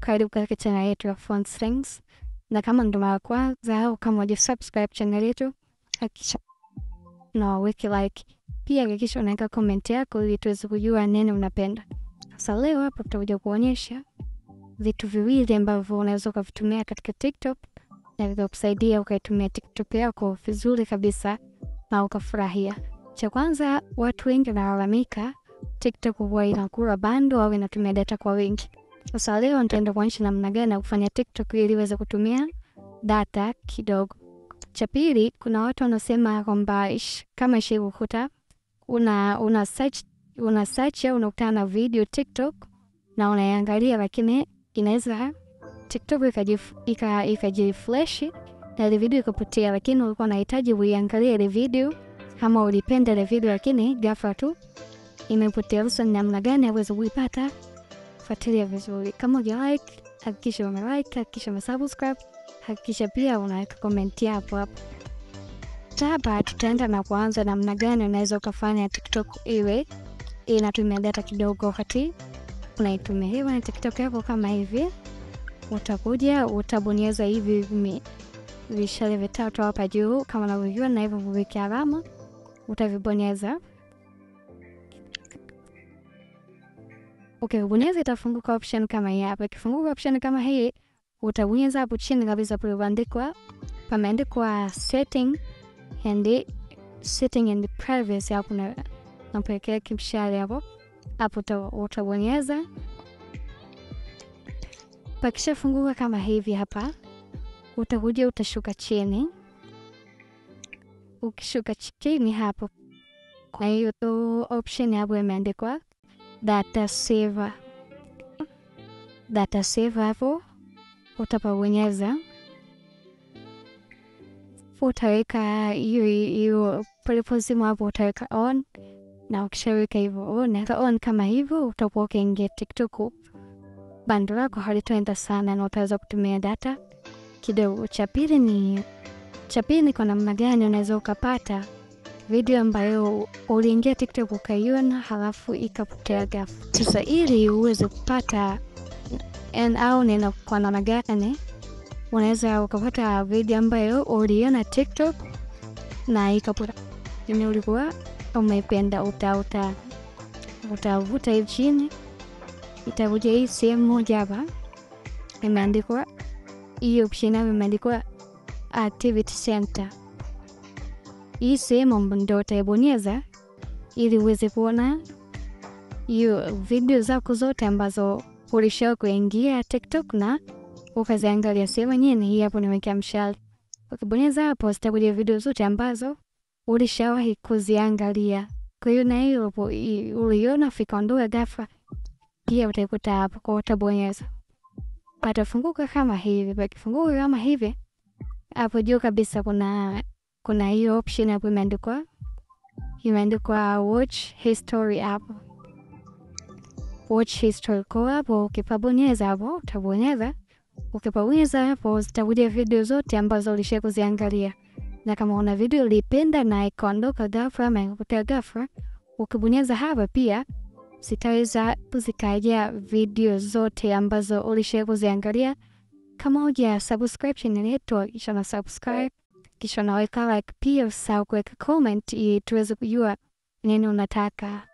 karibu katika channel yetu ya Phone Slings. Na kama ndo mara kwanza au kama hujasubscribe channel yetu, hakikisha na weke like. Pia hakikisha unaweka comment yako ili tuweze kujua nini unapenda. Sasa leo hapa tutakuja kuonyesha vitu viwili ambavyo unaweza kuvitumia katika TikTok na vitakusaidia ukaitumia TikTok yako vizuri kabisa na ukafurahia. Cha kwanza, watu wengi wanalalamika TikTok huwa inakula bando au inatumia data kwa wingi. Sasa leo nitaenda kuonyesha namna gani ya kufanya TikTok ili iweze kutumia data kidogo. Cha pili, kuna watu wanasema kwamba kama kukuta una search au unakutana na video TikTok na unaiangalia, lakini inaweza TikTok ikajifresh na ile video ikapotea, lakini ulikuwa unahitaji uiangalie ile video kama ulipenda ile video, lakini ghafla tu imepotea. Sasa namna gani uweze kuipata? Fuatilia vizuri. Kama like, hakikisha umelike, hakikisha umesubscribe, hakikisha pia unaweka comment hapo hapo. Hapa tutaenda na kuanza namna gani unaweza ukafanya TikTok iwe inatumia data kidogo wakati unaitumia. Hiyo ni TikTok yako kama hivi. Utakuja utabonyeza hivi vishale vitatu hapa juu kama unavyoona, na hivyo kuweka alama utavibonyeza. Okay, bonyeza itafunguka option kama hii hapa. Ikifunguka option kama hii, utabonyeza hapo chini kabisa pameandikwa setting and privacy hapo na napelekea kimshale hapo. Hapo utabonyeza. Pakisha funguka kama hivi hapa, utakuja utashuka chini. Ukishuka chini hapo, kwa hiyo option hapo imeandikwa data saver hapo utapabonyeza. Utaweka hiyo palipo simu hapo utaweka on, na ukishaweka hivyo on kama hivyo, utakuwa ukiingia TikTok bando lako halitaenda sana na utaweza kutumia data kidogo. Cha pili ni kwa namna gani unaweza ukapata video ambayo uliingia TikTok ukaiona halafu ikapotea ghafla. Sasa ili uweze kupata au neno kwa namna gani unaweza ukapata video ambayo uliona TikTok na ikapotea, ni ulikuwa umeipenda, utavuta hivi chini, itakuja hii sehemu moja hapa imeandikwa hiyo option hapo imeandikwa activity center. Hii sehemu ndio utaibonyeza ili uweze kuona hiyo video zako zote ambazo ulishawahi kuingia TikTok na ukaziangalia. Sehemu nyingine hii hapo nimeweka mshale. Ukibonyeza hapo zitakuja video zote ambazo ulishawahi kuziangalia. Kwa hiyo na hiyo uliona fikaondoka ghafla, pia utaikuta hapo. Kwa utabonyeza, patafunguka kama hivi. Pakifunguka kama hivi, hapo juu kabisa kuna hiyo option hapo imeandikwa watch history hapo. Watch history kwa hapo ukipabonyeza hapo utabonyeza. Ukipabonyeza hapo zitakuja video zote ambazo ulishawahi kuziangalia. Na kama una video ulipenda na ikaondoka ghafla ama ikapotea ghafla, ukibonyeza hapa pia zitaweza kuzikaja video zote ambazo ulishawahi kuziangalia. Kama huja subscribe channel yetu, kisha na subscribe, kisha na weka like, pia usahau kuweka comment ili tuweze kujua nini unataka.